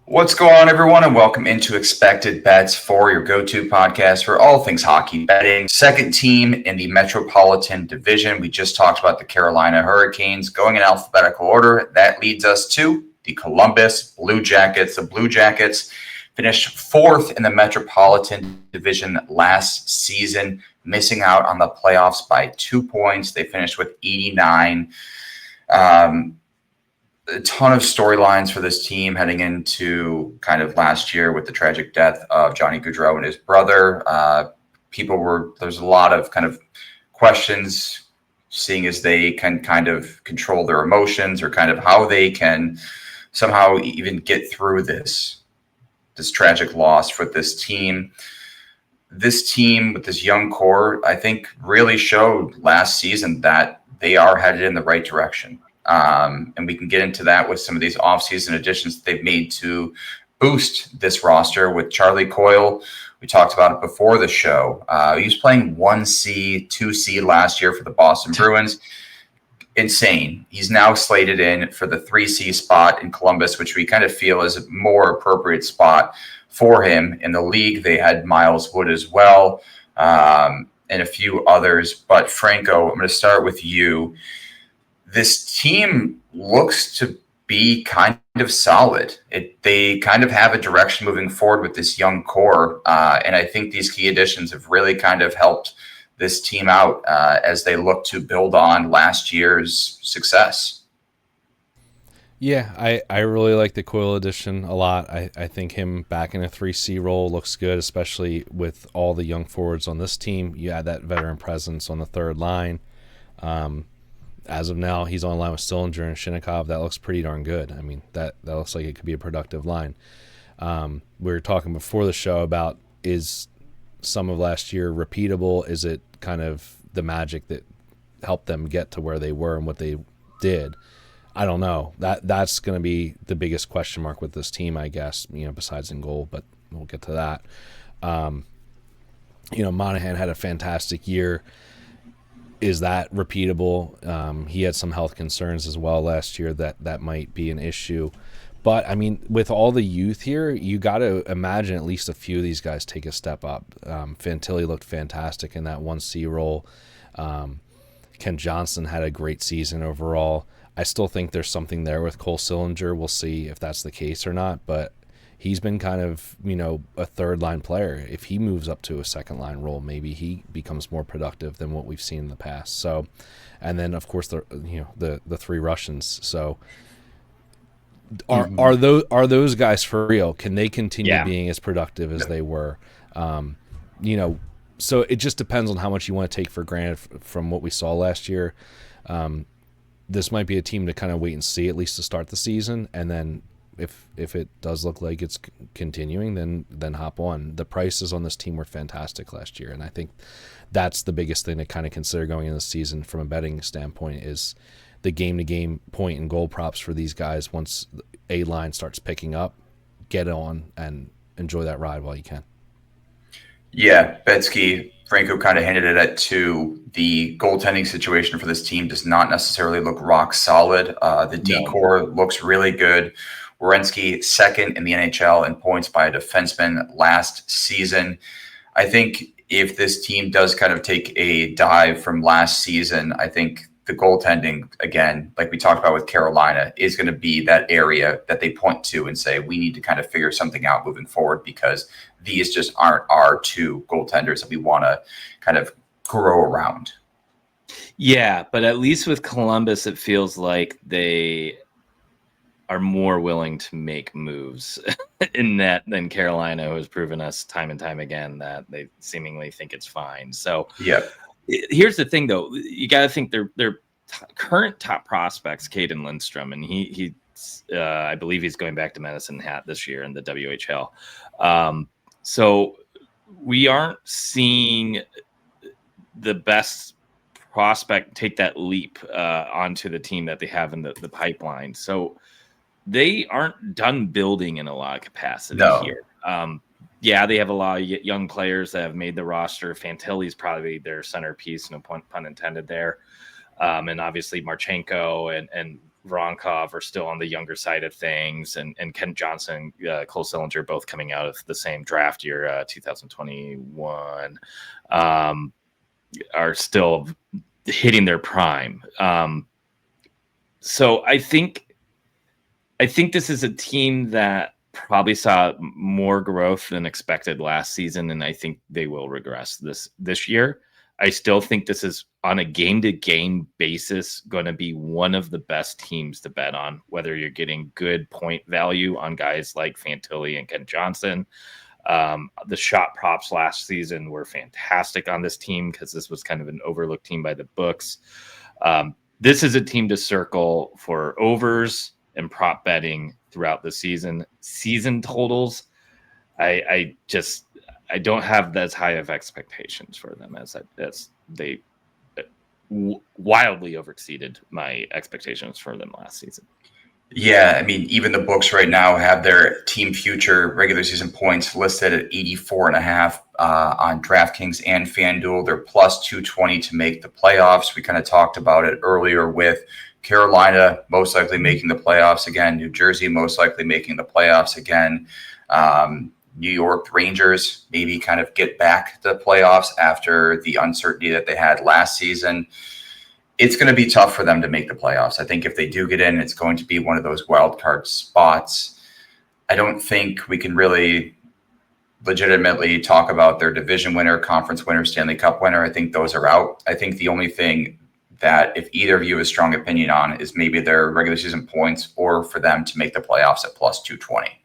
What's going on, everyone, and welcome into Expected Bets for your go-to podcast for all things hockey betting. Second team in the Metropolitan Division. We just talked about the Carolina Hurricanes going in alphabetical order. That leads us to the Columbus Blue Jackets. The Blue Jackets finished fourth in the Metropolitan Division last season, missing out on the playoffs by 2 points. They finished with 89. A ton of storylines for this team heading into kind of last year with the tragic death of Johnny Gaudreau and his brother. There's a lot of kind of questions, seeing as they can kind of control their emotions or kind of how they can somehow even get through this tragic loss for this team. This team with this young core, I think, really showed last season that they are headed in the right direction. And we can get into that with some of these offseason additions that they've made to boost this roster with Charlie Coyle. We talked about it before the show. He was playing 1C, 2C last year for the Boston Bruins. Insane. He's now slated in for the 3C spot in Columbus, which we kind of feel is a more appropriate spot for him in the league. They had Miles Wood as well, and a few others. But Franco, I'm going to start with you. This team looks to be kind of solid. They kind of have a direction moving forward with this young core. And I think these key additions have really kind of helped this team out as they look to build on last year's success. Yeah, I really like the Coyle addition a lot. I think him back in a 3C role looks good, especially with all the young forwards on this team. You add that veteran presence on the third line. As of now, he's on line with Sillinger and Shinnikov. That looks pretty darn good. I mean, that looks like it could be a productive line. We were talking before the show about, is some of last year repeatable? Is it kind of the magic that helped them get to where they were and what they did? I don't know. That's going to be the biggest question mark with this team, I guess, besides in goal, but we'll get to that. Monahan had a fantastic year. Is that repeatable? He had some health concerns as well last year that might be an issue. But, I mean, with all the youth here, you got to imagine at least a few of these guys take a step up. Fantilli looked fantastic in that 1C role. Ken Johnson had a great season overall. I still think there's something there with Cole Sillinger. We'll see if that's the case or not. But he's been kind of, a third-line player. If he moves up to a second-line role, maybe he becomes more productive than what we've seen in the past. So, and then, of course, the three Russians. So, are those guys for real? Can they continue being as productive as they were? So it just depends on how much you want to take for granted from what we saw last year. This might be a team to kind of wait and see, at least to start the season, and then if it does look like it's continuing, then hop on. The prices on this team were fantastic last year, and I think that's the biggest thing to kind of consider going into the season from a betting standpoint is the game-to-game point and goal props for these guys. Once a line starts picking up, get on and enjoy that ride while you can. Yeah, Betsky, Franco kind of hinted at it too. The goaltending situation for this team does not necessarily look rock solid. The D-core looks really good. Werenski second in the NHL in points by a defenseman last season. I think if this team does kind of take a dive from last season, I think the goaltending, again, like we talked about with Carolina, is going to be that area that they point to and say, we need to kind of figure something out moving forward because these just aren't our two goaltenders that we want to kind of grow around. Yeah, but at least with Columbus, it feels like they are more willing to make moves in that than Carolina, who has proven us time and time again that they seemingly think it's fine. So yeah, here's the thing, though. You got to think their current top prospects, Caden Lindstrom, and he I believe he's going back to Medicine Hat this year in the WHL. So we aren't seeing the best prospect take that leap onto the team that they have in the pipeline. So they aren't done building in a lot of capacity here. Yeah, they have a lot of young players that have made the roster. Fantilli's probably their centerpiece, no pun intended there. And obviously Marchenko and Voronkov are still on the younger side of things, and Kent Johnson, Cole Sillinger, both coming out of the same draft year, 2021, are still hitting their prime. So I think this is a team that probably saw more growth than expected last season, and I think they will regress this year. I still think this is, on a game-to-game basis, going to be one of the best teams to bet on, whether you're getting good point value on guys like Fantilli and Kent Johnson. The shot props last season were fantastic on this team because this was kind of an overlooked team by the books. This is a team to circle for overs and prop betting throughout the season. Season totals, I don't have as high of expectations for them as they wildly overexceeded my expectations for them last season. Yeah, I mean, even the books right now have their team future regular season points listed at 84.5 on DraftKings and FanDuel. They're plus 220 to make the playoffs. We kind of talked about it earlier with Carolina most likely making the playoffs again, New Jersey most likely making the playoffs again. New York Rangers maybe kind of get back to the playoffs after the uncertainty that they had last season. It's going to be tough for them to make the playoffs. I think if they do get in, it's going to be one of those wild card spots. I don't think we can really legitimately talk about their division winner, conference winner, Stanley Cup winner. I think those are out. I think the only thing that, if either of you have a strong opinion on, is maybe their regular season points, or for them to make the playoffs at plus 220.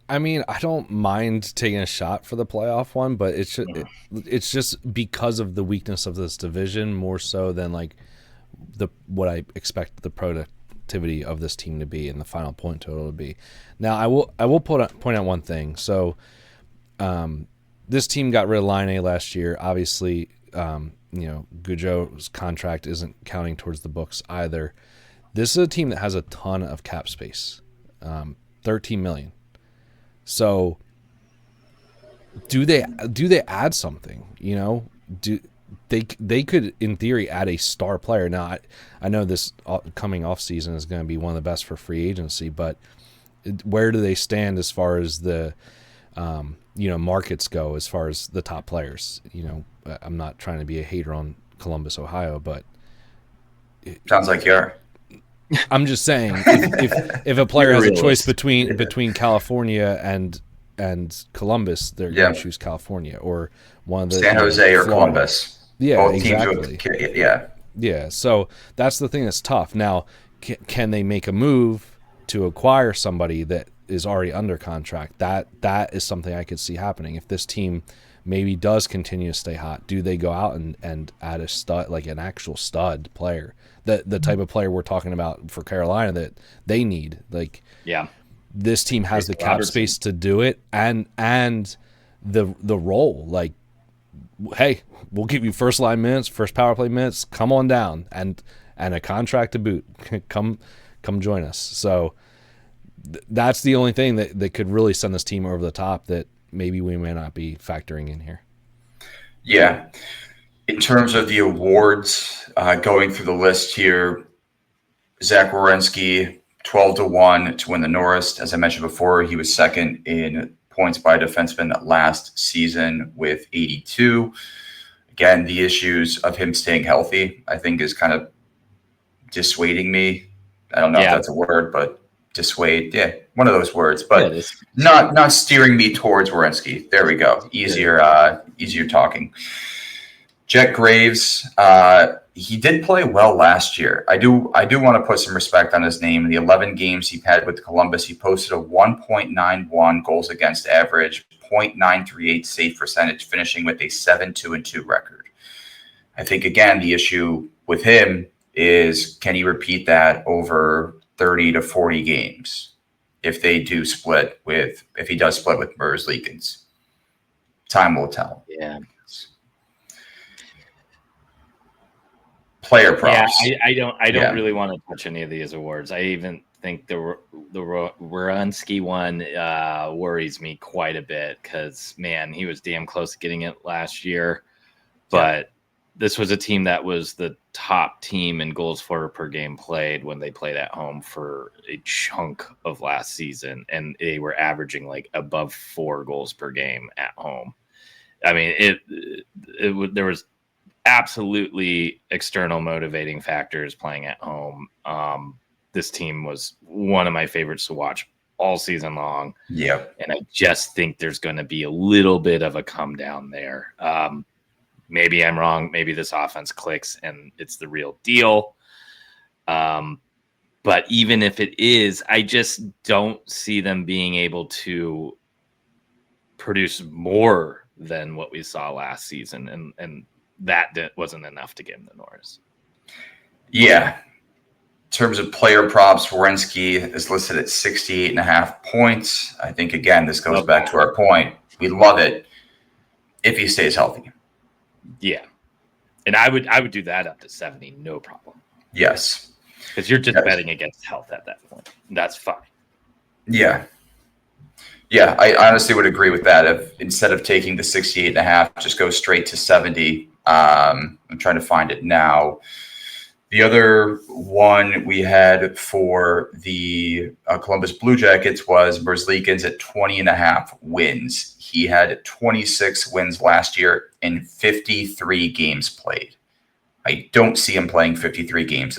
I mean, I don't mind taking a shot for the playoff one, but it's just because of the weakness of this division more so than like what I expect the productivity of this team to be and the final point total to be. Now, I will point out one thing. So, this team got rid of Line last year. Obviously, Gaudreau's contract isn't counting towards the books either. This is a team that has a ton of cap space, $13 million. So do they add something? Do they could, in theory, add a star player. Now I know this coming off season is going to be one of the best for free agency, but where do they stand as far as the markets go, as far as the top players? I'm not trying to be a hater on Columbus, Ohio, but sounds like you are. I'm just saying, if a player has a choice between California and Columbus, they're going to choose California, or one of the San Jose or Florida. Columbus. Yeah, both exactly. Yeah. So that's the thing that's tough. Now, can they make a move to acquire somebody that is already under contract? That is something I could see happening. If this team maybe does continue to stay hot, do they go out and add a stud, like an actual stud player? The type of player we're talking about for Carolina that they need. Like, yeah, this team has the cap space to do it, and the role. Like, hey, we'll give you first line minutes, first power play minutes. Come on down, and a contract to boot. Come join us. So that's the only thing that could really send this team over the top that maybe we may not be factoring in here. Yeah. In terms of the awards, going through the list here, Zach Werenski, 12-1 to win the Norris. As I mentioned before, he was second in points by defenseman last season with 82. Again, the issues of him staying healthy, I think, is kind of dissuading me. I don't know if that's a word, but dissuade. Yeah, one of those words, but not steering me towards Werenski. There we go. Easier talking. Jet Graves, he did play well last year. I do want to put some respect on his name. In the 11 games he had with Columbus, he posted a 1.91 goals against average, 0.938 save percentage, finishing with a 7-2-2 record. I think, again, the issue with him is, can he repeat that over 30 to 40 games if he does split with Mers Leakins? Time will tell. Yeah. Player props. Yeah, I don't really want to touch any of these awards. I even think the Werenski one worries me quite a bit because, man, he was damn close to getting it last year. But this was a team that was the top team in goals for per game played when they played at home for a chunk of last season, and they were averaging like above 4 goals per game at home. I mean, there was absolutely external motivating factors playing at home. This team was one of my favorites to watch all season long. Yeah. And I just think there's going to be a little bit of a come down there. Maybe I'm wrong. Maybe this offense clicks and it's the real deal. But even if it is, I just don't see them being able to produce more than what we saw last season. And that wasn't enough to get him the Norris. Yeah. In terms of player props, Werenski is listed at 68.5 points. I think, again, this goes back to our point. We love it if he stays healthy. Yeah. And I would do that up to 70, no problem. Yes. Because you're just betting against health at that point. That's fine. Yeah. Yeah, I honestly would agree with that. If instead of taking the 68.5, just go straight to 70. I'm trying to find it now. The other one we had for the Columbus Blue Jackets was Merzlikins at 20.5 wins. He had 26 wins last year in 53 games played. I don't see him playing 53 games.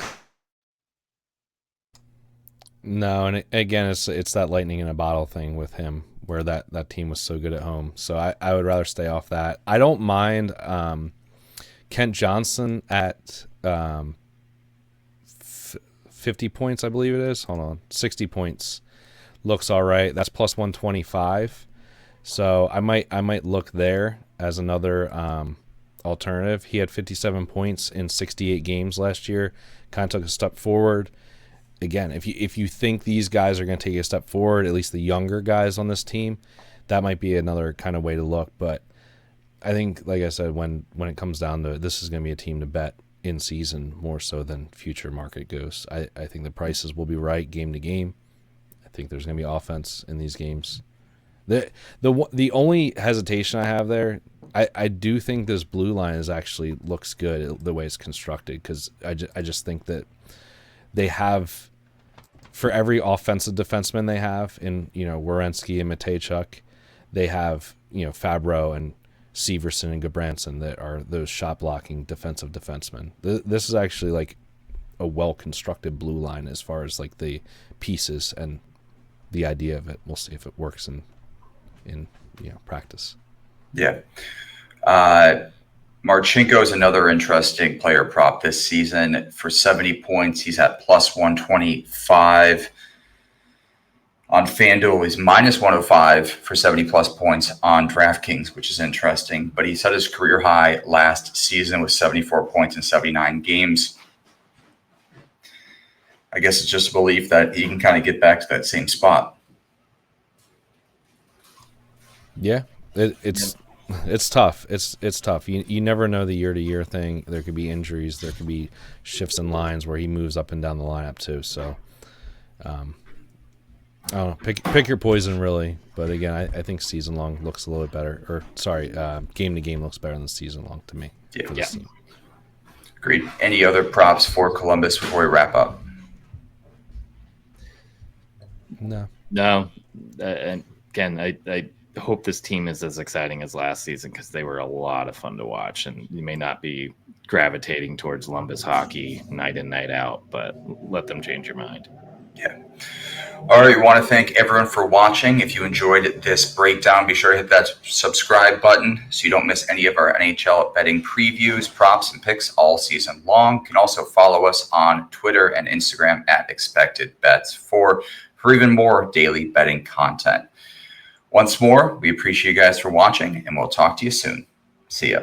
No, and again, it's that lightning in a bottle thing with him, where that team was so good at home. So I would rather stay off that. I don't mind Kent Johnson at 50 points, I believe it is. Hold on, 60 points looks all right. That's plus 125. So I might look there as another alternative. He had 57 points in 68 games last year. Kind of took a step forward. Again, if you think these guys are going to take a step forward, at least the younger guys on this team, that might be another kind of way to look. But I think, like I said, when it comes down to it, this is going to be a team to bet in season more so than future market goes. I think the prices will be right game to game. I think there's going to be offense in these games. The only hesitation I have there, I do think this blue line actually looks good the way it's constructed, because I just think that they have, for every offensive defenseman they have in, Werenski and Matejchuk, they have, Fabro and Severson and Gabranson that are those shot blocking defensive defensemen. This is actually like a well constructed blue line as far as like the pieces and the idea of it. We'll see if it works in practice. Yeah. Marchenko is another interesting player prop this season. For 70 points, he's at plus 125. On FanDuel, he's minus 105 for 70-plus points on DraftKings, which is interesting. But he set his career high last season with 74 points in 79 games. I guess it's just a belief that he can kind of get back to that same spot. Yeah, it's tough. It's tough. You never know the year-to-year thing. There could be injuries. There could be shifts in lines where he moves up and down the lineup too. So, I don't know. Pick your poison, really. But again, I think season long looks a little bit better. Or sorry, game to game looks better than season long to me. Yeah. For this team. Agreed. Any other props for Columbus before we wrap up? No. And again, I hope this team is as exciting as last season, because they were a lot of fun to watch, and you may not be gravitating towards Columbus hockey night in, night out, but let them change your mind. Yeah. All right. We want to thank everyone for watching. If you enjoyed this breakdown, be sure to hit that subscribe button so you don't miss any of our NHL betting previews, props, and picks all season long. You can also follow us on Twitter and Instagram at Expected Bets for even more daily betting content. Once more, we appreciate you guys for watching, and we'll talk to you soon. See ya.